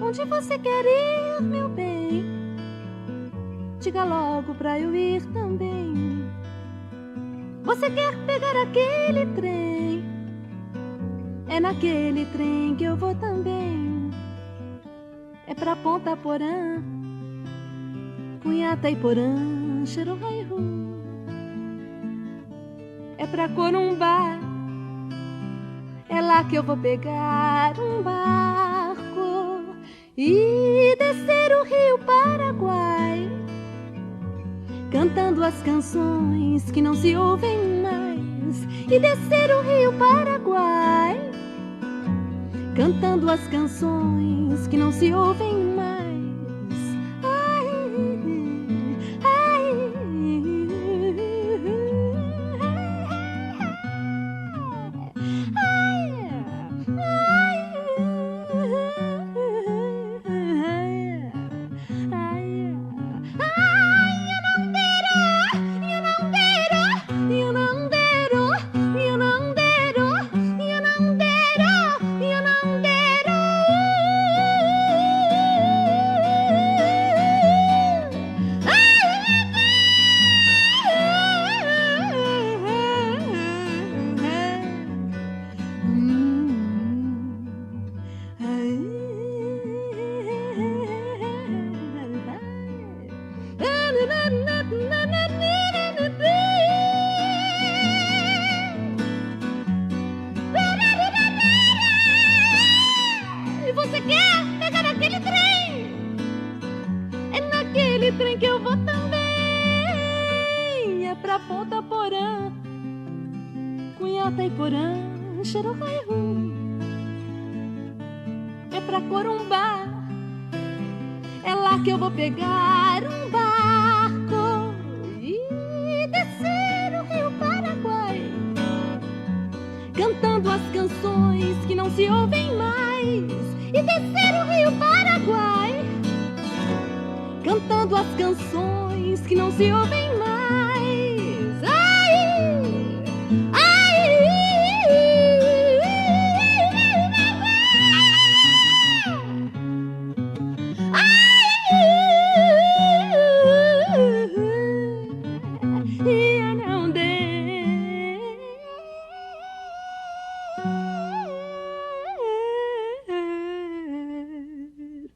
Onde você quer ir, meu bem? Diga logo pra eu ir também. Você quer pegar aquele trem? É naquele trem que eu vou também. É pra Ponta Porã, Cunhata e Porã, Xerohaihu. É pra Corumbá, é lá que eu vou pegar um barco e descer o Rio Paraguai, cantando as canções que não se ouvem mais. E descer o Rio Paraguai, cantando as canções que não se ouvem mais. Ai, ai, E você quer pegar aquele trem? É naquele trem que eu vou também. É pra Ponta Porã, Cunhata e Porã, Xerohaihu. É pra Corumbá, é lá que eu vou pegar um barco e descer o Rio Paraguai, cantando as canções que não se ouvem mais. E descer o Rio Paraguai, cantando as canções que não se ouvem